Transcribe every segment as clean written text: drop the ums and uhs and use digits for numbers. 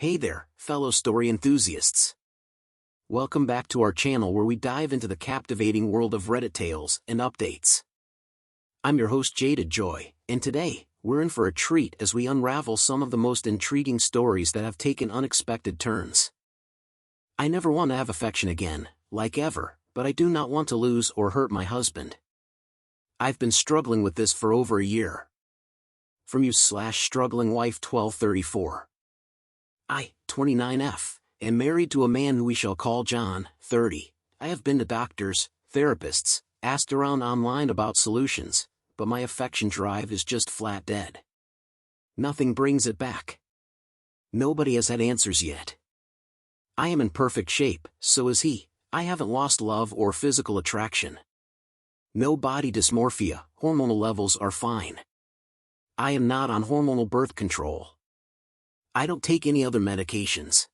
Hey there, fellow story enthusiasts. Welcome back to our channel where we dive into the captivating world of Reddit tales and updates. I'm your host Jaded Joy, and today, we're in for a treat as we unravel some of the most intriguing stories that have taken unexpected turns. I never want to have affection again, like ever, but I do not want to lose or hurt my husband. I've been struggling with this for over a year. From you/struggling wife 1234. I, 29F, am married to a man who we shall call John, 30. I have been to doctors, therapists, asked around online about solutions, but my affection drive is just flat dead. Nothing brings it back. Nobody has had answers yet. I am in perfect shape, so is he. I haven't lost love or physical attraction. No body dysmorphia, hormonal levels are fine. I am not on hormonal birth control. I don't take any other medications.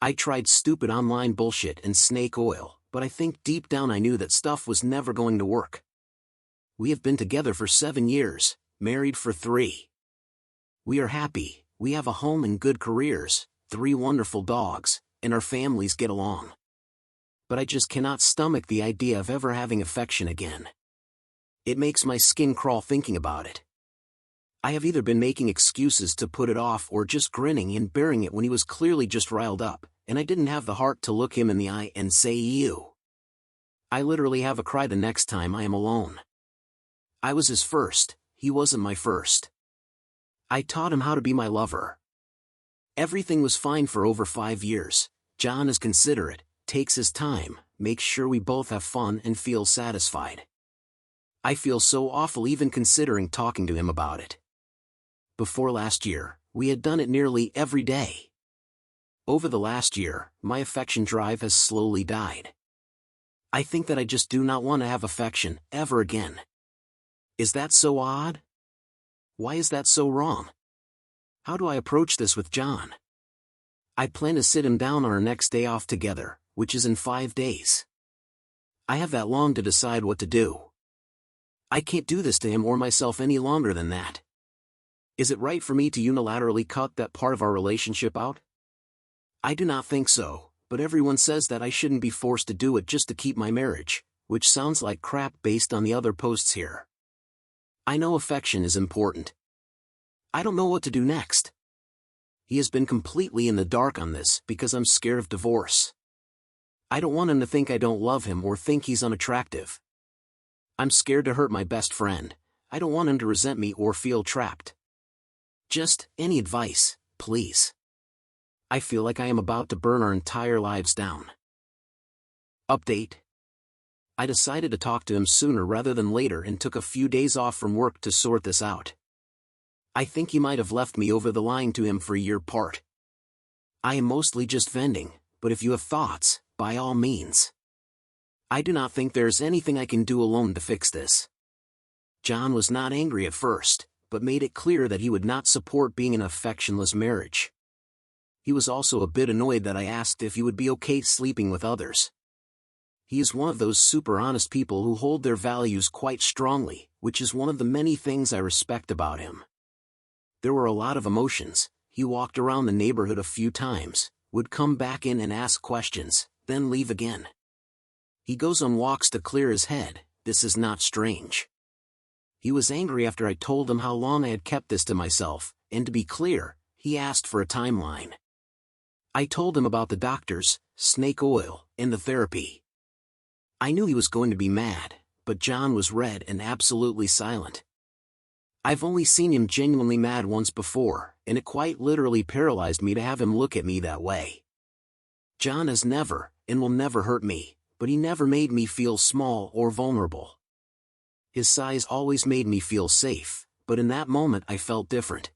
I tried stupid online bullshit and snake oil, but I think deep down I knew that stuff was never going to work. We have been together for 7 years, married for 3. We are happy, we have a home and good careers, 3 wonderful dogs, and our families get along. But I just cannot stomach the idea of ever having affection again. It makes my skin crawl thinking about it. I have either been making excuses to put it off or just grinning and bearing it when he was clearly just riled up, and I didn't have the heart to look him in the eye and say ew. I literally have a cry the next time I am alone. I was his first, he wasn't my first. I taught him how to be my lover. Everything was fine for over 5 years. John is considerate, takes his time, makes sure we both have fun and feel satisfied. I feel so awful even considering talking to him about it. Before last year, we had done it nearly every day. Over the last year, my affection drive has slowly died. I think that I just do not want to have affection, ever again. Is that so odd? Why is that so wrong? How do I approach this with John? I plan to sit him down on our next day off together, which is in 5 days. I have that long to decide what to do. I can't do this to him or myself any longer than that. Is it right for me to unilaterally cut that part of our relationship out? I do not think so, but everyone says that I shouldn't be forced to do it just to keep my marriage, which sounds like crap based on the other posts here. I know affection is important. I don't know what to do next. He has been completely in the dark on this because I'm scared of divorce. I don't want him to think I don't love him or think he's unattractive. I'm scared to hurt my best friend. I don't want him to resent me or feel trapped. Just any advice, please. I feel like I am about to burn our entire lives down. Update. I decided to talk to him sooner rather than later and took a few days off from work to sort this out. I think he might have left me over the line to him for your part. I am mostly just venting, but if you have thoughts, by all means. I do not think there's anything I can do alone to fix this. John was not angry at first, but made it clear that he would not support being in an affectionless marriage. He was also a bit annoyed that I asked if he would be okay sleeping with others. He is one of those super honest people who hold their values quite strongly, which is one of the many things I respect about him. There were a lot of emotions. He walked around the neighborhood a few times, would come back in and ask questions, then leave again. He goes on walks to clear his head. This is not strange. He was angry after I told him how long I had kept this to myself, and to be clear, he asked for a timeline. I told him about the doctors, snake oil, and the therapy. I knew he was going to be mad, but John was red and absolutely silent. I've only seen him genuinely mad once before, and it quite literally paralyzed me to have him look at me that way. John has never, and will never hurt me, but he never made me feel small or vulnerable. His size always made me feel safe, but in that moment I felt different.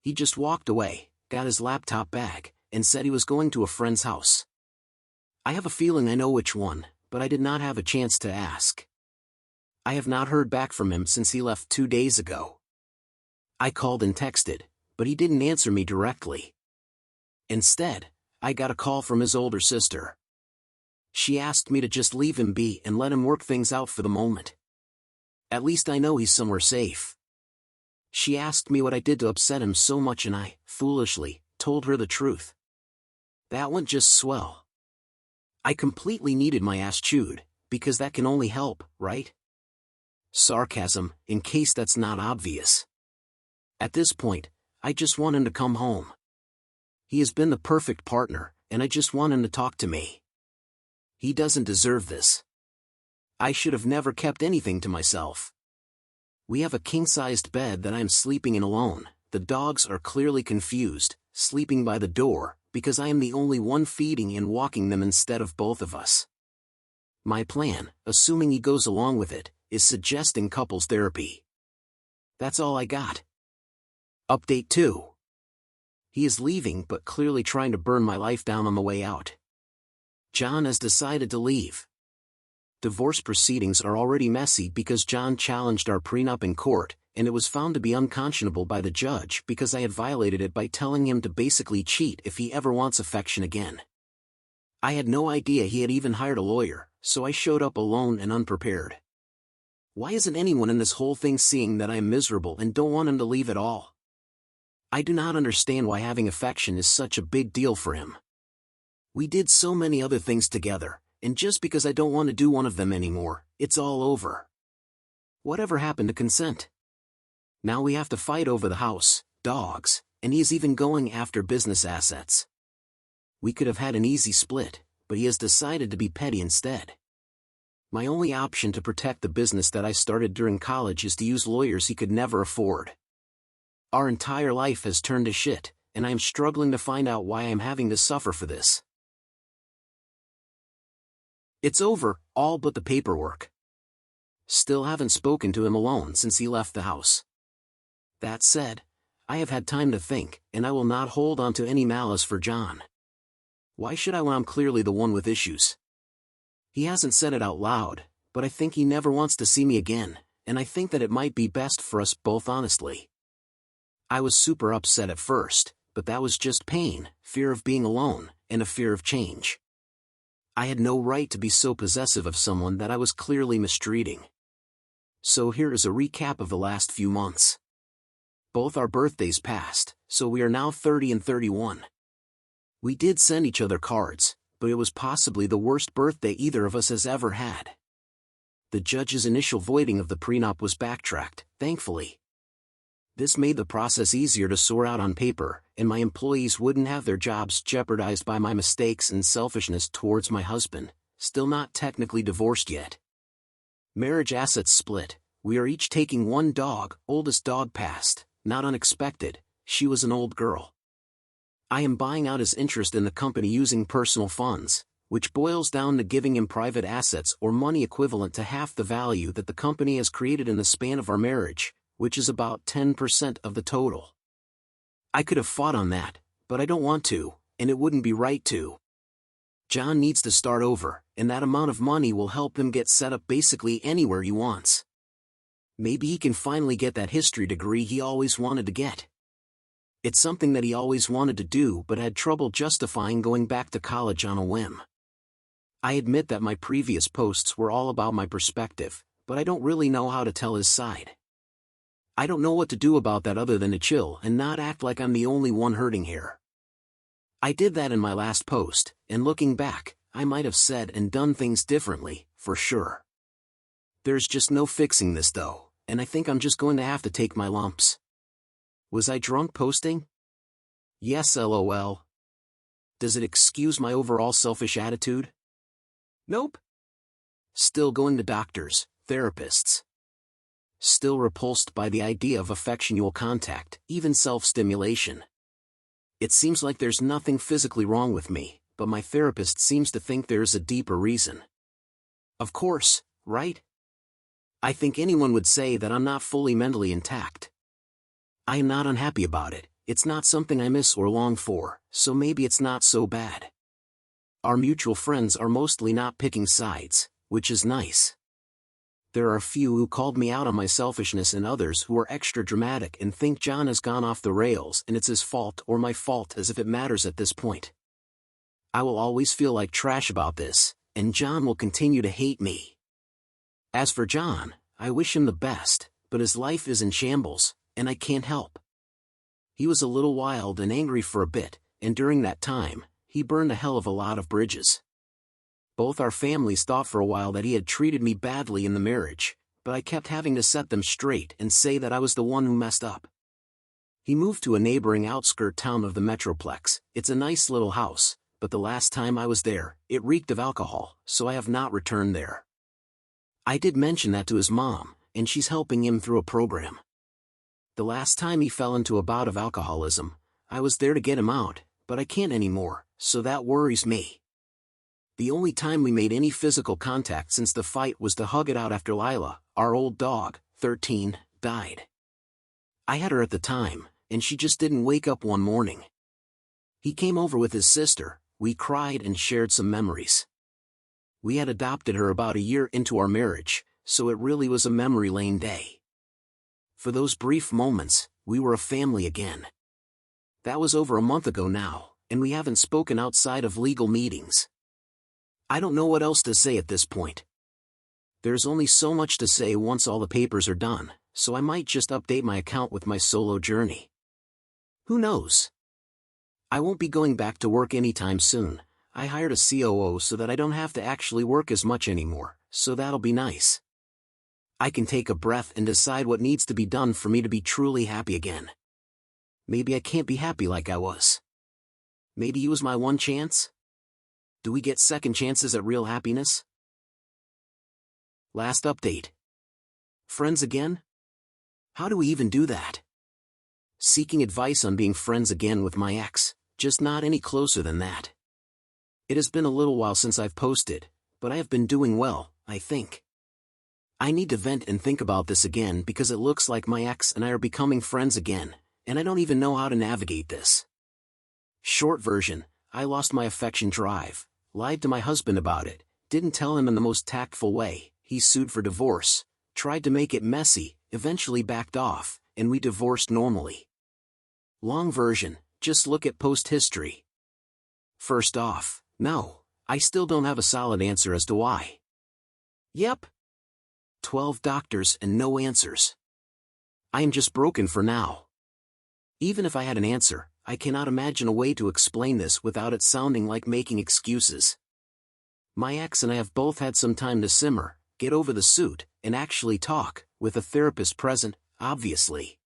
He just walked away, got his laptop bag, and said he was going to a friend's house. I have a feeling I know which one, but I did not have a chance to ask. I have not heard back from him since he left 2 days ago. I called and texted, but he didn't answer me directly. Instead, I got a call from his older sister. She asked me to just leave him be and let him work things out for the moment. At least I know he's somewhere safe. She asked me what I did to upset him so much and I, foolishly, told her the truth. That went just swell. I completely needed my ass chewed, because that can only help, right? Sarcasm, in case that's not obvious. At this point, I just want him to come home. He has been the perfect partner, and I just want him to talk to me. He doesn't deserve this. I should have never kept anything to myself. We have a king-sized bed that I am sleeping in alone. The dogs are clearly confused, sleeping by the door, because I am the only one feeding and walking them instead of both of us. My plan, assuming he goes along with it, is suggesting couples therapy. That's all I got. Update 2. He is leaving but clearly trying to burn my life down on the way out. John has decided to leave. Divorce proceedings are already messy because John challenged our prenup in court, and it was found to be unconscionable by the judge because I had violated it by telling him to basically cheat if he ever wants affection again. I had no idea he had even hired a lawyer, so I showed up alone and unprepared. Why isn't anyone in this whole thing seeing that I am miserable and don't want him to leave at all? I do not understand why having affection is such a big deal for him. We did so many other things together, and just because I don't want to do one of them anymore, it's all over. Whatever happened to consent? Now we have to fight over the house, dogs, and he is even going after business assets. We could have had an easy split, but he has decided to be petty instead. My only option to protect the business that I started during college is to use lawyers he could never afford. Our entire life has turned to shit, and I am struggling to find out why I am having to suffer for this. It's over, all but the paperwork. Still haven't spoken to him alone since he left the house. That said, I have had time to think, and I will not hold on to any malice for John. Why should I when I'm clearly the one with issues? He hasn't said it out loud, but I think he never wants to see me again, and I think that it might be best for us both honestly. I was super upset at first, but that was just pain, fear of being alone, and a fear of change. I had no right to be so possessive of someone that I was clearly mistreating. So here is a recap of the last few months. Both our birthdays passed, so we are now 30 and 31. We did send each other cards, but it was possibly the worst birthday either of us has ever had. The judge's initial voiding of the prenup was backtracked, thankfully. This made the process easier to sort out on paper, and my employees wouldn't have their jobs jeopardized by my mistakes and selfishness towards my husband, still not technically divorced yet. Marriage assets split. We are each taking one dog. Oldest dog passed, not unexpected, she was an old girl. I am buying out his interest in the company using personal funds, which boils down to giving him private assets or money equivalent to half the value that the company has created in the span of our marriage, which is about 10% of the total. I could have fought on that, but I don't want to, and it wouldn't be right to. John needs to start over, and that amount of money will help him get set up basically anywhere he wants. Maybe he can finally get that history degree he always wanted to get. It's something that he always wanted to do but had trouble justifying going back to college on a whim. I admit that my previous posts were all about my perspective, but I don't really know how to tell his side. I don't know what to do about that other than to chill and not act like I'm the only one hurting here. I did that in my last post, and looking back, I might have said and done things differently, for sure. There's just no fixing this though, and I think I'm just going to have to take my lumps. Was I drunk posting? Yes, lol. Does it excuse my overall selfish attitude? Nope. Still going to doctors, therapists. Still repulsed by the idea of affectional contact, even self-stimulation. It seems like there's nothing physically wrong with me, but my therapist seems to think there's a deeper reason. Of course, right? I think anyone would say that I'm not fully mentally intact. I am not unhappy about it, it's not something I miss or long for, so maybe it's not so bad. Our mutual friends are mostly not picking sides, which is nice. There are a few who called me out on my selfishness and others who are extra dramatic and think John has gone off the rails and it's his fault or my fault as if it matters at this point. I will always feel like trash about this, and John will continue to hate me. As for John, I wish him the best, but his life is in shambles, and I can't help. He was a little wild and angry for a bit, and during that time, he burned a hell of a lot of bridges. Both our families thought for a while that he had treated me badly in the marriage, but I kept having to set them straight and say that I was the one who messed up. He moved to a neighboring outskirt town of the Metroplex. It's a nice little house, but the last time I was there, it reeked of alcohol, so I have not returned there. I did mention that to his mom, and she's helping him through a program. The last time he fell into a bout of alcoholism, I was there to get him out, but I can't anymore, so that worries me. The only time we made any physical contact since the fight was to hug it out after Lila, our old dog, 13, died. I had her at the time, and she just didn't wake up one morning. He came over with his sister, we cried and shared some memories. We had adopted her about a year into our marriage, so it really was a memory lane day. For those brief moments, we were a family again. That was over a month ago now, and we haven't spoken outside of legal meetings. I don't know what else to say at this point. There's only so much to say once all the papers are done, so I might just update my account with my solo journey. Who knows? I won't be going back to work anytime soon. I hired a COO so that I don't have to actually work as much anymore, so that'll be nice. I can take a breath and decide what needs to be done for me to be truly happy again. Maybe I can't be happy like I was. Maybe he was my one chance? Do we get second chances at real happiness? Last update. Friends again? How do we even do that? Seeking advice on being friends again with my ex, just not any closer than that. It has been a little while since I've posted, but I have been doing well, I think. I need to vent and think about this again because it looks like my ex and I are becoming friends again, and I don't even know how to navigate this. Short version, I lost my affection drive, lied to my husband about it, didn't tell him in the most tactful way, he sued for divorce, tried to make it messy, eventually backed off, and we divorced normally. Long version, just look at post history. First off, no, I still don't have a solid answer as to why. Yep. 12 doctors and no answers. I am just broken for now. Even if I had an answer, I cannot imagine a way to explain this without it sounding like making excuses. My ex and I have both had some time to simmer, get over the suit, and actually talk, with a therapist present, obviously.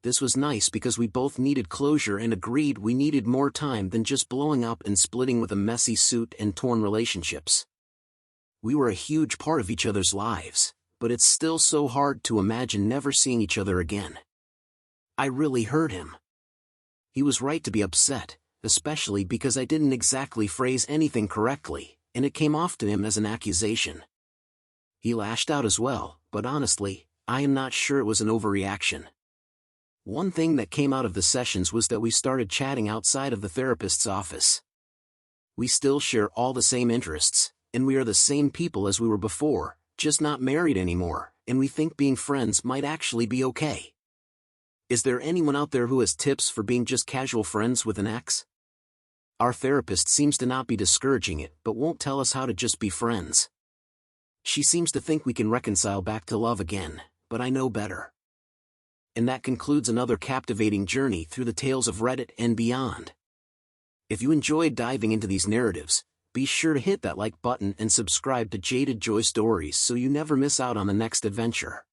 This was nice because we both needed closure and agreed we needed more time than just blowing up and splitting with a messy suit and torn relationships. We were a huge part of each other's lives, but it's still so hard to imagine never seeing each other again. I really hurt him. He was right to be upset, especially because I didn't exactly phrase anything correctly, and it came off to him as an accusation. He lashed out as well, but honestly, I am not sure it was an overreaction. One thing that came out of the sessions was that we started chatting outside of the therapist's office. We still share all the same interests, and we are the same people as we were before, just not married anymore, and we think being friends might actually be okay. Is there anyone out there who has tips for being just casual friends with an ex? Our therapist seems to not be discouraging it but won't tell us how to just be friends. She seems to think we can reconcile back to love again, but I know better. And that concludes another captivating journey through the tales of Reddit and beyond. If you enjoyed diving into these narratives, be sure to hit that like button and subscribe to Jaded Joy Stories so you never miss out on the next adventure.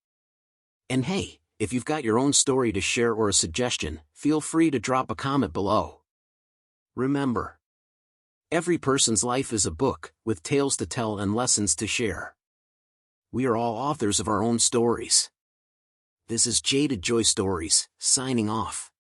And hey, if you've got your own story to share or a suggestion, feel free to drop a comment below. Remember, every person's life is a book, with tales to tell and lessons to share. We are all authors of our own stories. This is Jaded Joy Stories, signing off.